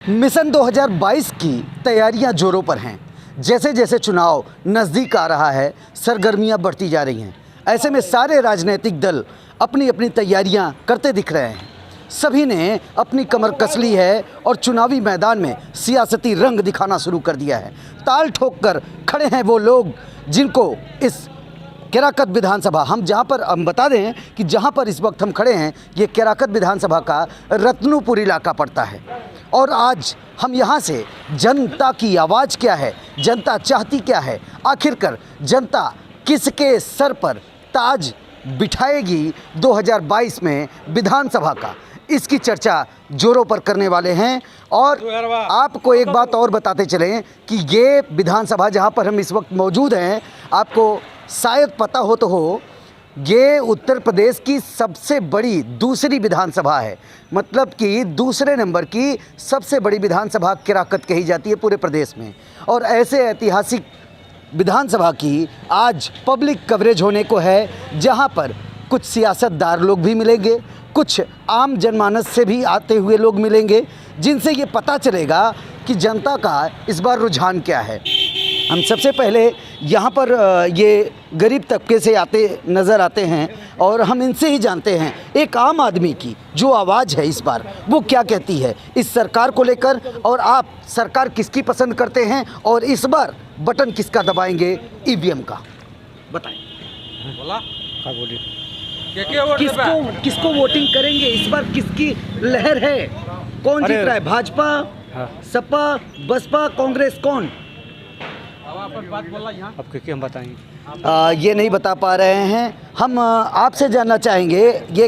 Mission 2022 की तैयारियां जोरों पर हैं। जैसे जैसे चुनाव नज़दीक आ रहा है, सरगर्मियां बढ़ती जा रही हैं। ऐसे में सारे राजनीतिक दल अपनी अपनी तैयारियां करते दिख रहे हैं। सभी ने अपनी कमर कस ली है और चुनावी मैदान में सियासती रंग दिखाना शुरू कर दिया है। ताल ठोक कर खड़े हैं वो लोग जिनको इस केराकत विधानसभा, हम बता दें कि जहां पर इस वक्त हम खड़े हैं, ये केराकत विधानसभा का रत्नपुर इलाका पड़ता है। और आज हम यहां से जनता की आवाज़ क्या है, जनता चाहती क्या है, आखिरकार जनता किसके सर पर ताज बिठाएगी 2022 में विधानसभा का, इसकी चर्चा जोरों पर करने वाले हैं। और आपको एक बात और बताते चलें कि ये विधानसभा जहां पर हम इस वक्त मौजूद हैं, आपको शायद पता हो तो हो, ये उत्तर प्रदेश की सबसे बड़ी दूसरी विधानसभा है। मतलब कि दूसरे नंबर की सबसे बड़ी विधानसभा केराकत कही जाती है पूरे प्रदेश में। और ऐसे ऐतिहासिक विधानसभा की आज पब्लिक कवरेज होने को है, जहां पर कुछ सियासतदार लोग भी मिलेंगे, कुछ आम जनमानस से भी आते हुए लोग मिलेंगे, जिनसे ये पता चलेगा कि जनता का इस बार रुझान क्या है। हम सबसे पहले यहाँ पर ये गरीब तबके से आते नज़र आते हैं और हम इनसे ही जानते हैं एक आम आदमी की जो आवाज़ है इस बार वो क्या कहती है इस सरकार को लेकर, और आप सरकार किसकी पसंद करते हैं और इस बार बटन किसका दबाएंगे ईवीएम का, बताएं। बोला क्या बोली किसको वोटिंग करेंगे इस बार, किसकी लहर है, कौन जीत रहा है, भाजपा, सपा, बसपा, कांग्रेस, कौन? अब क्या हम बताएंगे, ये नहीं बता पा रहे हैं। हम आपसे जानना चाहेंगे, ये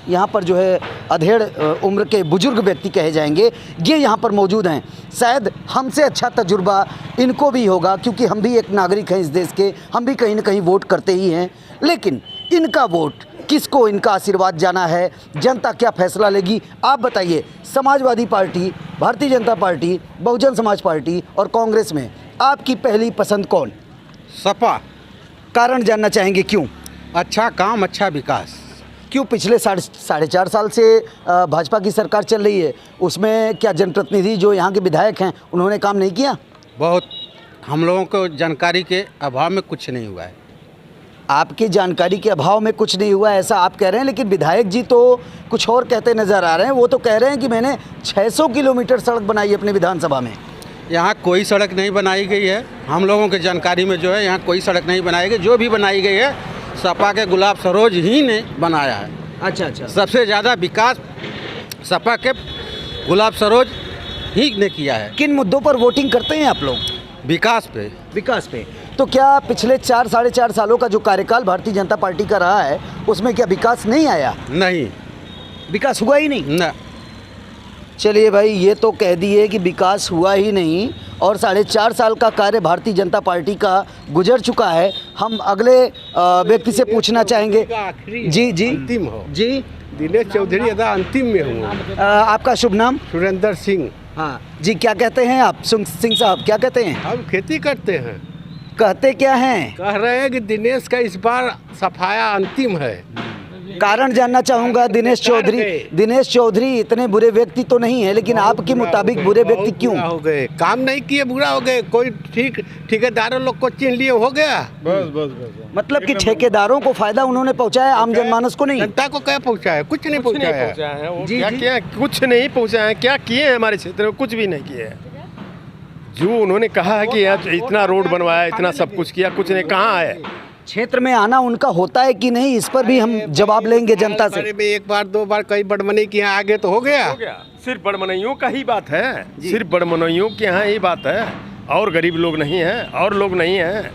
यहाँ पर जो है अधेड़ उम्र के बुजुर्ग व्यक्ति कहे जाएंगे, ये यहाँ पर मौजूद हैं। शायद हमसे अच्छा तजुर्बा इनको भी होगा, क्योंकि हम भी एक नागरिक हैं इस देश के, हम भी कहीं ना कहीं वोट करते ही हैं। लेकिन इनका वोट किसको, इनका आशीर्वाद जाना है, जनता क्या फैसला लेगी, आप बताइए। Samajwadi party, Bharatiya Janata party, Bahujan Samaj party और कांग्रेस में आपकी पहली पसंद कौन? सपा। कारण जानना चाहेंगे क्यों? अच्छा काम, अच्छा विकास। क्यों? पिछले साढ़े चार साल से भाजपा की सरकार चल रही है, उसमें क्या जनप्रतिनिधि जो यहाँ के विधायक हैं उन्होंने काम नहीं किया? बहुत, हम लोगों को जानकारी के अभाव में कुछ नहीं हुआ है। आपकी जानकारी के अभाव में कुछ नहीं हुआ ऐसा आप कह रहे हैं, लेकिन विधायक जी तो कुछ और कहते नज़र आ रहे हैं। वो तो कह रहे हैं कि मैंने 600 किलोमीटर सड़क बनाई अपनी विधानसभा में। यहाँ कोई सड़क नहीं बनाई गई है। हम लोगों की जानकारी में जो है यहाँ कोई सड़क नहीं बनाई गई। जो भी बनाई गई है सपा के गुलाब सरोज ही ने बनाया है। अच्छा। सबसे ज़्यादा विकास सपा के गुलाब सरोज ही ने किया है। किन मुद्दों पर वोटिंग करते हैं आप लोग? विकास पे। तो क्या पिछले 4-4.5 सालों का जो कार्यकाल भारतीय जनता पार्टी का रहा है उसमें क्या विकास नहीं आया? नहीं, विकास हुआ ही नहीं न। चलिए भाई, ये तो कह दिए कि विकास हुआ ही नहीं और 4.5 साल का कार्य भारतीय जनता पार्टी का गुजर चुका है। हम अगले व्यक्ति से पूछना चाहेंगे। जी अंतिम हो जी, दिनेश चौधरी अदा अंतिम में हूँ। आपका शुभ नाम? सुरेंद्र सिंह। हाँ जी, क्या कहते हैं आप सिंह साहब, क्या कहते हैं? हम खेती करते हैं। कहते क्या हैं? कह रहे हैं कि दिनेश का इस बार सफाया अंतिम है। कारण जानना चाहूँगा। दिनेश चौधरी इतने बुरे व्यक्ति तो नहीं है, लेकिन आपके मुताबिक बुरे व्यक्ति क्यों हो गए? काम नहीं किए, बुरा हो गए। कोई ठेकेदारों लोग को चिन्ह लिए हो गया। बस। मतलब कि ठेकेदारों को फायदा उन्होंने पहुंचाया, आम जनमानस को नहीं। जनता को क्या पहुंचाया? कुछ नहीं पहुंचाया है। क्या कुछ नहीं पहुंचाया है? क्या किए हैं हमारे क्षेत्र में? कुछ भी नहीं किए हैं। जो उन्होंने कहा है कि इतना रोड बनवाया, इतना सब कुछ किया, कुछ नहीं। कहाँ है? क्षेत्र में आना उनका होता है कि नहीं, इस पर भी हम जवाब लेंगे जनता से। एक बार दो बार कई बड़मनी के यहाँ आगे तो हो गया। सिर्फ बड़मनइयों का ही बात है, सिर्फ बड़मनइयों के यहाँ ही बात है, और गरीब लोग नहीं हैं, और लोग नहीं हैं।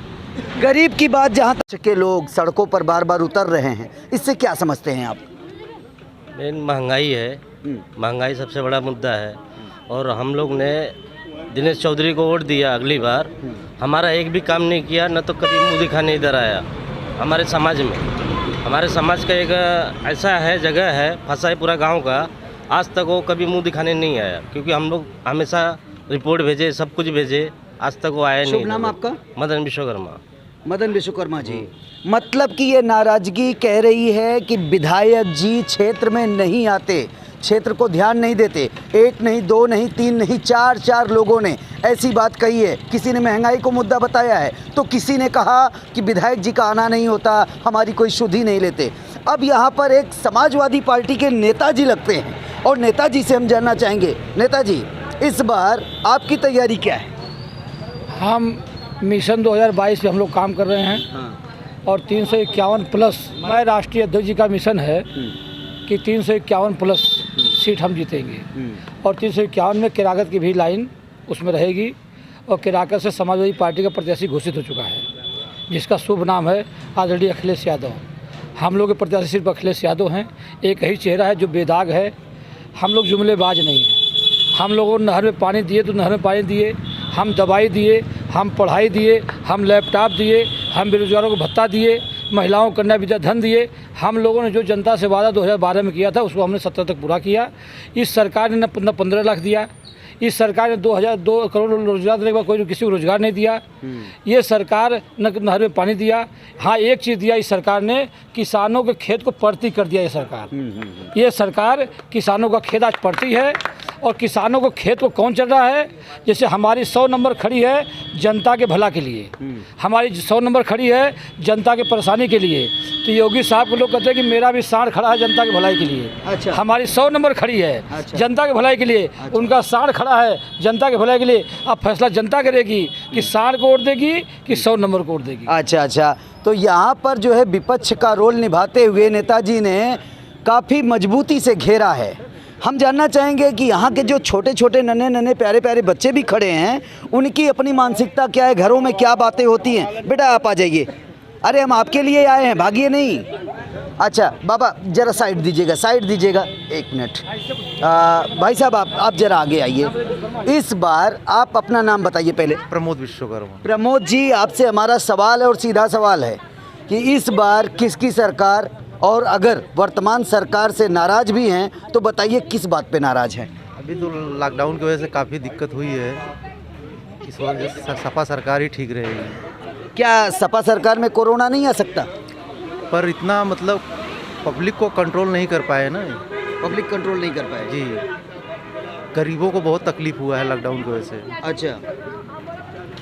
गरीब की बात जहाँ तक के लोग सड़कों पर बार बार उतर रहे हैं, इससे क्या समझते हैं आप? मेन महंगाई है। महंगाई सबसे बड़ा मुद्दा है। और हम लोग ने दिनेश चौधरी को वोट दिया अगली बार, हमारा एक भी काम नहीं किया, न तो कभी मुंह दिखाने इधर आया। हमारे समाज का एक ऐसा है, जगह है, फंसा है पूरा गांव का, आज तक वो कभी मुंह दिखाने नहीं आया। क्योंकि हम लोग हमेशा रिपोर्ट भेजे, सब कुछ भेजे, आज तक वो आया नहीं। शुभ नाम आपका? मदन विश्वकर्मा। मदन विश्वकर्मा जी। मतलब कि ये नाराजगी कह रही है कि विधायक जी क्षेत्र में नहीं आते, क्षेत्र को ध्यान नहीं देते। एक नहीं, दो नहीं, तीन नहीं, चार लोगों ने ऐसी बात कही है। किसी ने महंगाई को मुद्दा बताया है, तो किसी ने कहा कि विधायक जी का आना नहीं होता, हमारी कोई शुद्धि नहीं लेते। अब यहाँ पर एक समाजवादी पार्टी के नेताजी लगते हैं और नेताजी से हम जानना चाहेंगे, नेताजी इस बार आपकी तैयारी क्या है? हम मिशन 2022 पे हम लोग काम कर रहे हैं और 351 प्लस, मैं राष्ट्रीय अध्यक्ष जी का मिशन है कि 351 प्लस सीट हम जीतेंगे और 351 में किरागत की भी लाइन उसमें रहेगी और किरागत से समाजवादी पार्टी का प्रत्याशी घोषित हो चुका है, जिसका शुभ नाम है आदरणीय अखिलेश यादव। हम लोग के प्रत्याशी सिर्फ अखिलेश यादव हैं। एक ही चेहरा है जो बेदाग है। हम लोग जुमलेबाज नहीं हैं। हम लोगों ने नहर में पानी दिए तो नहर में पानी दिए, हम दवाई दिए, हम पढ़ाई दिए, हम लैपटॉप दिए, हम बेरोजगारों को भत्ता दिए, महिलाओं को कन्या विद्या धन दिए। हम लोगों ने जो जनता से वादा 2012 में किया था उसको हमने 17 तक पूरा किया। इस सरकार ने न 15 लाख दिया, इस सरकार ने 2 करोड़ रोजगार देने के बाद कोई किसी को रोजगार नहीं दिया। ये सरकार न नहर में पानी दिया। हाँ, एक चीज़ दिया इस सरकार ने, किसानों के खेत को पड़ती कर दिया। ये सरकार किसानों का खेत आज पड़ती है और किसानों को खेत को कौन चल रहा है। जैसे हमारी 100 नंबर खड़ी है जनता के भला के लिए, हमारी 100 नंबर खड़ी है जनता के परेशानी के लिए। तो योगी साहब को लोग कहते हैं कि मेरा भी साढ़ खड़ा है जनता के भलाई के लिए। अच्छा। हमारी 100 नंबर खड़ी है जनता के भलाई के लिए, उनका साढ़ खड़ा है जनता के भलाई के लिए। अब फैसला जनता करेगी कि साढ़ को वोट देगी कि 100 नंबर को वोट देगी। अच्छा, तो यहाँ पर जो है विपक्ष का रोल निभाते हुए नेताजी ने काफ़ी मजबूती से घेरा है। हम जानना चाहेंगे कि यहाँ के जो छोटे छोटे नन्हे प्यारे प्यारे बच्चे भी खड़े हैं, उनकी अपनी मानसिकता क्या है, घरों में क्या बातें होती हैं। बेटा आप आ जाइए। अरे हम आपके लिए आए हैं, भागिए नहीं। अच्छा बाबा ज़रा साइड दीजिएगा, एक मिनट। भाई साहब आप ज़रा आगे आइए। इस बार आप अपना नाम बताइए पहले। प्रमोद विश्वकर्मा। प्रमोद जी, आपसे हमारा सवाल है और सीधा सवाल है कि इस बार किसकी सरकार, और अगर वर्तमान सरकार से नाराज़ भी हैं तो बताइए किस बात पे नाराज़ हैं? अभी तो लॉकडाउन की वजह से काफ़ी दिक्कत हुई है, इस वजह से सपा सरकार ही ठीक रहेगी। क्या सपा सरकार में कोरोना नहीं आ सकता? पर इतना मतलब पब्लिक को कंट्रोल नहीं कर पाए ना। पब्लिक कंट्रोल नहीं कर पाए जी, गरीबों को बहुत तकलीफ हुआ है लॉकडाउन की वजह से। अच्छा,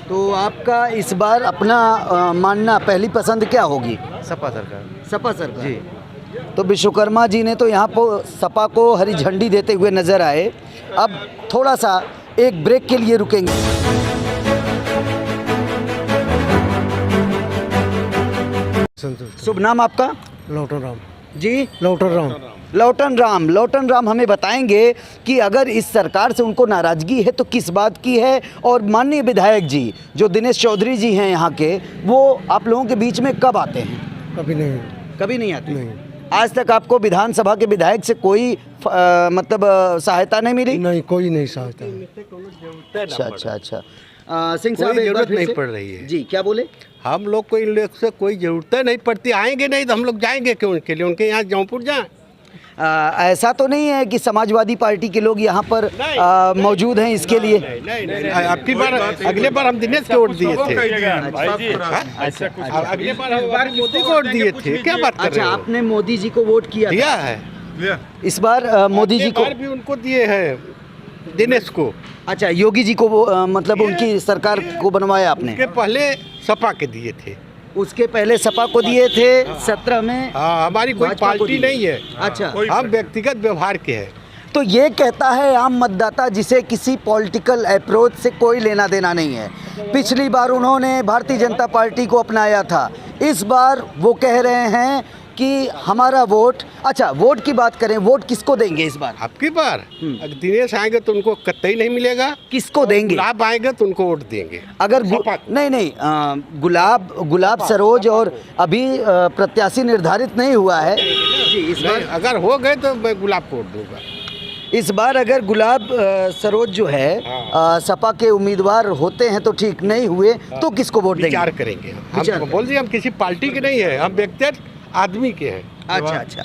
तो आपका इस बार अपना मानना, पहली पसंद क्या होगी? सपा सरकार। सपा सरकार जी। तो विश्वकर्मा जी ने तो यहाँ पर सपा को हरी झंडी देते हुए नजर आए। अब थोड़ा सा एक ब्रेक के लिए रुकेंगे। शुभ नाम आपका? लौटन राम जी, लौटन राम। लौटन राम हमें बताएंगे कि अगर इस सरकार से उनको नाराज़गी है तो किस बात की है, और माननीय विधायक जी जो दिनेश चौधरी जी हैं यहाँ के, वो आप लोगों के बीच में कब आते हैं? कभी कभी नहीं आते? नहीं। आज तक आपको विधानसभा के विधायक से कोई मतलब सहायता नहीं मिली? नहीं, कोई नहीं सहायता। अच्छा। सिंह साहब, कोई एक बार जरूरत फिर नहीं से? पड़ रही है। जी, क्या बोले? हम लोग को इन लोग से कोई ज़रूरत नहीं पड़ती। आएंगे नहीं तो हम लोग जाएंगे क्यों उनके लिए? उनके यहाँ जौनपुर जाएं। ऐसा तो नहीं है कि समाजवादी पार्टी के लोग यहाँ पर मौजूद हैं इसके लिए? नहीं, आपकी बार अगले बार हम दिनेश को वोट दिए थे। अगले बार हम मोदी को वोट दिए थे। क्या बात कर रहे अच्छा, हो? आपने मोदी जी को वोट किया दिया था? है इस बार मोदी जी को? भी उनको दिए हैं, दिनेश को। अच्छा, योगी जी को मतलब उनकी सरकार को बनवाया आपने? के पहले सपा के दिए थे। उसके पहले सपा को दिए थे 17 में। हाँ, हमारी कोई भाजपा को पार्टी दिए। नहीं है। अच्छा, हम व्यक्तिगत व्यवहार के हैं। तो ये कहता है आम मतदाता जिसे किसी पॉलिटिकल अप्रोच से कोई लेना देना नहीं है। पिछली बार उन्होंने भारतीय जनता पार्टी को अपनाया था, इस बार वो कह रहे हैं कि हमारा वोट। अच्छा, वोट की बात करें, वोट किसको देंगे इस बार? आपकी बार अगर दिनेश आएंगे तो उनको कतई नहीं मिलेगा। किसको देंगे? गुलाब आएंगे तो उनको वोट देंगे। अगर सपा। नहीं, गुलाब सरोज और अभी प्रत्याशी निर्धारित नहीं हुआ है जी। इस नहीं, बार अगर हो गए तो मैं गुलाब को वोट दूंगा। इस बार अगर गुलाब सरोज जो है सपा के उम्मीदवार होते हैं तो ठीक, नहीं हुए तो किसको वोट देंगे? विचार करेंगे। विचार हम बोल दिए हम किसी पार्टी के नहीं है, हम व्यक्तिगत आदमी के हैं। अच्छा।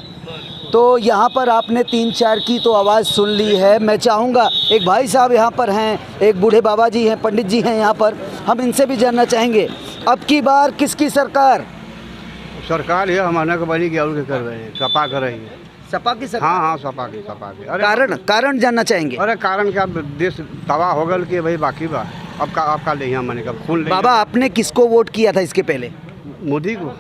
तो यहाँ पर आपने 3-4 की तो आवाज़ सुन ली है। मैं चाहूँगा, एक भाई साहब यहाँ पर हैं, एक बूढ़े बाबा जी हैं, पंडित जी हैं यहाँ पर, हम इनसे भी जानना चाहेंगे अब की बार किसकी सरकार? सरकार ये हमारा के बनी और कर रहे हैं, सपा कर रही है। सपा की सरकार? हाँ हाँ सपा की अरे कारण जानना चाहेंगे। अरे कारण क्या, देश तबाह हो गल कि भाई बाकी बा अब का ले यहाँ मैंने कहा खून ले बाबा आपने किसको वोट किया था इसके पहले? मोदी को।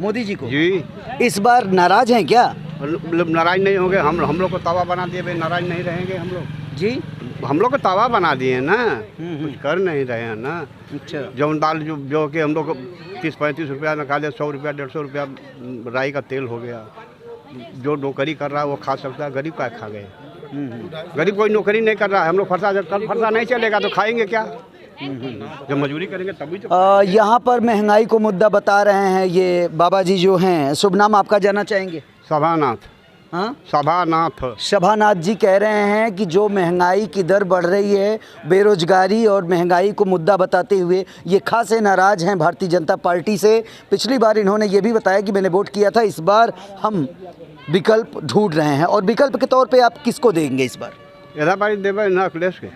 मोदी जी को। जी इस बार नाराज हैं क्या? मतलब नाराज नहीं होंगे, हम लोग को तवा बना दिए भाई, नाराज नहीं रहेंगे हम लोग जी। हम लोग को तवा बना दिए ना, कुछ कर नहीं रहे हैं ना। अच्छा। जो दाल जो कि हम लोग को 30-35 रुपया निकाले, 100 रुपया 150 रुपया राई का तेल हो गया। जो नौकरी कर रहा है वो खा सकता है, गरीब का खा गए। गरीब कोई नौकरी नहीं कर रहा है, हम लोग फरसा नहीं चलेगा तो खाएंगे क्या? जब मजदूरी करेंगे तभी तो। यहाँ पर महंगाई को मुद्दा बता रहे हैं ये बाबा जी जो हैं, शुभ नाम आपका जानना चाहेंगे? सभानाथ। हाँ, सभानाथ। सभानाथ जी कह रहे हैं कि जो महंगाई की दर बढ़ रही है, बेरोजगारी और महंगाई को मुद्दा बताते हुए ये खासे नाराज हैं भारतीय जनता पार्टी से। पिछली बार इन्होंने ये भी बताया कि मैंने वोट किया था, इस बार हम विकल्प ढूंढ रहे हैं। और विकल्प के तौर पे आप किसको देंगे इस बार? इधर भाई देवे ना अखिलेश के।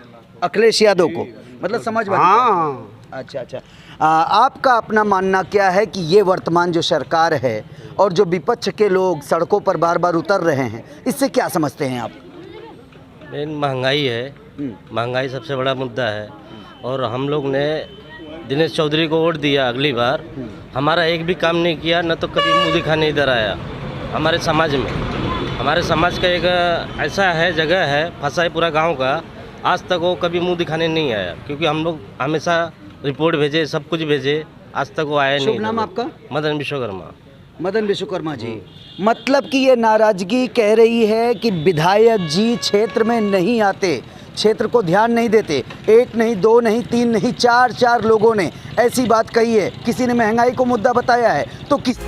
अखिलेश यादव को, मतलब समाजवादी। हाँ। अच्छा अच्छा। आपका अपना मानना क्या है कि ये वर्तमान जो सरकार है और जो विपक्ष के लोग सड़कों पर बार बार उतर रहे हैं, इससे क्या समझते हैं आप? मेन महंगाई है, महंगाई सबसे बड़ा मुद्दा है। और हम लोग ने दिनेश चौधरी को वोट दिया अगली बार, हमारा एक भी काम नहीं किया, न तो कभी मुँह दिखाने इधर आया हमारे समाज में। हमारे समाज का एक ऐसा है जगह है, फंसा है पूरा गाँव का, आज तक वो कभी मुँह दिखाने नहीं आया, क्योंकि हम लोग हमेशा रिपोर्ट भेजे, सब कुछ भेजे, आज तक वो आया नहीं। शुभ नाम आपका? मदन विश्वकर्मा। मदन विश्वकर्मा जी। मतलब कि ये नाराजगी कह रही है कि विधायक जी क्षेत्र में नहीं आते, क्षेत्र को ध्यान नहीं देते। एक नहीं, दो नहीं, तीन नहीं, चार लोगों ने ऐसी बात कही है। किसी ने महंगाई को मुद्दा बताया है तो किस